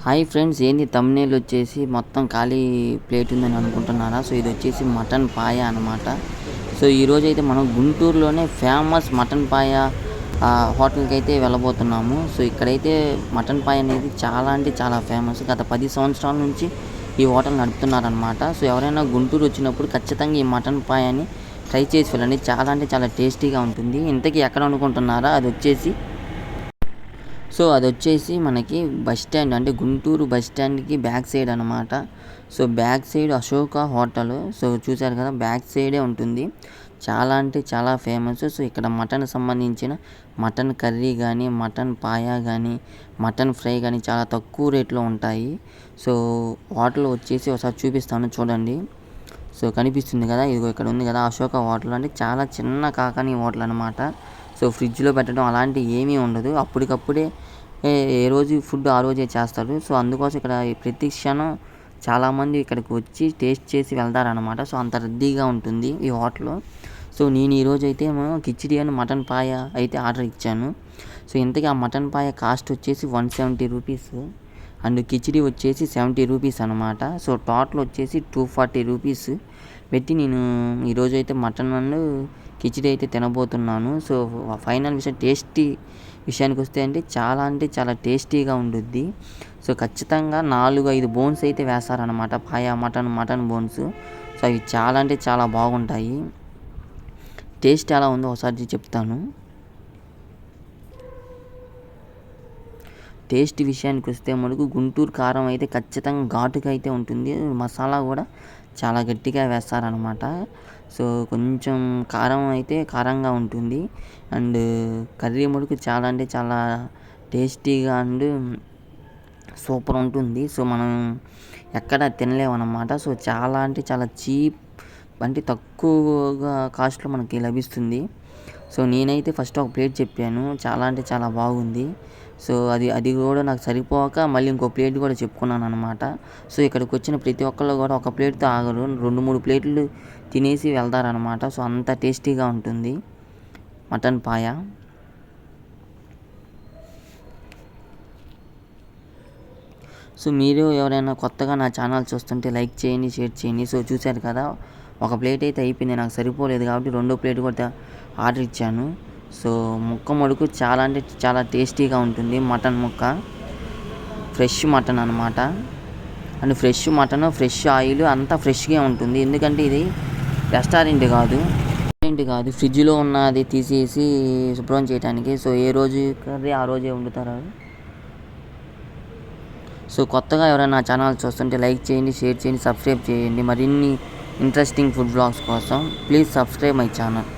Hi friends, ఏంది thumbnail వచ్చేసి మొత్తం ఖాళీ ప్లేట్ ఉందని అనుకుంటున్నారా? సో ఇది వచ్చేసి మటన్ పాయ అనమాట. సో ఈరోజు అయితే మనం గుంటూరులోనే ఫేమస్ మటన్ పాయ హోటల్కి అయితే వెళ్ళబోతున్నాము. సో ఇక్కడైతే మటన్ పాయ అనేది చాలా అంటే చాలా ఫేమస్. గత 10 సంవత్సరాల నుంచి ఈ హోటల్ నడుపుతున్నారనమాట. సో ఎవరైనా గుంటూరు వచ్చినప్పుడు ఖచ్చితంగా ఈ మటన్ పాయని ట్రై చేసి వెళ్ళండి. చాలా అంటే చాలా టేస్టీగా ఉంటుంది. ఇంతకీ ఎక్కడ అనుకుంటున్నారా? అది వచ్చేసి మనకి బస్ స్టాండ్, అంటే గుంటూరు బస్ స్టాండ్కి బ్యాక్ సైడ్ అనమాట. So back side Ashoka hotel. So చూశారు కదా, బ్యాక్ సైడే ఉంటుంది. చాలా అంటే చాలా ఫేమస్. సో ఇక్కడ మటన్ సంబంధించిన మటన్ కర్రీ కానీ, మటన్ పాయ కానీ, మటన్ ఫ్రై కానీ చాలా తక్కువ రేట్లో ఉంటాయి. సో హోటల్ వచ్చేసి ఒకసారి చూపిస్తాను చూడండి. సో కనిపిస్తుంది కదా, ఇదిగో ఇక్కడ ఉంది కదా అశోక హోటల్. అంటే చాలా చిన్న కాకని హోటల్ అనమాట. సో ఫ్రిడ్జ్లో పెట్టడం అలాంటివి ఏమీ ఉండదు. అప్పటికప్పుడే ఏ రోజు ఫుడ్ ఆ రోజే చేస్తారు. సో అందుకోసం ఇక్కడ ప్రతి క్షణం చాలామంది ఇక్కడికి వచ్చి టేస్ట్ చేసి వెళ్తారనమాట. సో అంత రద్దీగా ఉంటుంది ఈ హోటల్. సో నేను ఈరోజు అయితే కిచిడి అని మటన్ పాయ అయితే ఆర్డర్ ఇచ్చాను. సో ఇంతకీ ఆ మటన్ పాయ కాస్ట్ వచ్చేసి 170 రూపీస్ అండ్ కిచిడి వచ్చేసి 70 రూపీస్ అనమాట. సో టోటల్ వచ్చేసి 240 రూపీస్ పెట్టి నేను ఈరోజు అయితే మటన్ అండ్ కిచిడి అయితే తినబోతున్నాను. సో ఫైనల్ విషయానికి వస్తే అంటే చాలా టేస్టీగా ఉండుద్ది. సో ఖచ్చితంగా 4-5 బోన్స్ అయితే వేస్తారనమాట పాయ మటన్ బోన్స్. సో అవి చాలా అంటే చాలా బాగుంటాయి. టేస్ట్ ఎలా ఉందో ఒకసారి చెప్తాను. టేస్ట్ విషయానికి వస్తే మనకు గుంటూరు కారం అయితే ఖచ్చితంగా ఘాటుగా అయితే ఉంటుంది. మసాలా కూడా చాలా గట్టిగా వేస్తారనమాట. సో కొంచెం కారం అయితే కారంగా ఉంటుంది. అండ్ కర్రీ మటుకు చాలా అంటే చాలా టేస్టీగా అండ్ సూపర్ ఉంటుంది. సో మనం ఎక్కడ తినలేమన్నమాట. సో చాలా అంటే చాలా చీప్, అంటే తక్కువగా కాస్ట్లో మనకి లభిస్తుంది. సో నేనైతే ఫస్ట్ ఒక ప్లేట్ చెప్పాను, చాలా అంటే చాలా బాగుంది. సో అది కూడా నాకు సరిపోక మళ్ళీ ఇంకో ప్లేట్ కూడా చెప్పుకున్నాను అనమాట. సో ఇక్కడికి వచ్చిన ప్రతి ఒక్కళ్ళు కూడా ఒక ప్లేట్తో ఆగరు, 2-3 ప్లేట్లు తినేసి వెళ్తారనమాట. సో అంత టేస్టీగా ఉంటుంది మటన్ పాయ. సో మీరు ఎవరైనా కొత్తగా నా ఛానల్ చూస్తుంటే లైక్ చేయండి, షేర్ చేయండి. సో చూశారు కదా, ఒక ప్లేట్ అయితే అయిపోయింది, నాకు సరిపోలేదు కాబట్టి 2వ ప్లేట్ కూడా ఆర్డర్ ఇచ్చాను. సో ముక్క మడుకు చాలా అంటే చాలా టేస్టీగా ఉంటుంది. మటన్ ముక్క ఫ్రెష్ మటన్ అనమాట. And fresh mutton, fresh oil అంతా ఫ్రెష్గా ఉంటుంది. ఎందుకంటే ఇది రెస్టారెంట్ కాదు, ఫ్రిడ్జ్లో ఉన్నది తీసేసి శుభ్రం చేయడానికి. సో ఏ రోజు కర్రీ ఆ రోజే వండుతారు. సో కొత్తగా ఎవరైనా నా ఛానల్ చూస్తుంటే లైక్ చేయండి, షేర్ చేయండి, సబ్స్క్రైబ్ చేయండి. మరిన్ని ఇంట్రెస్టింగ్ ఫుడ్ బ్లాగ్స్ కోసం ప్లీజ్ సబ్స్క్రైబ్ మై ఛానల్.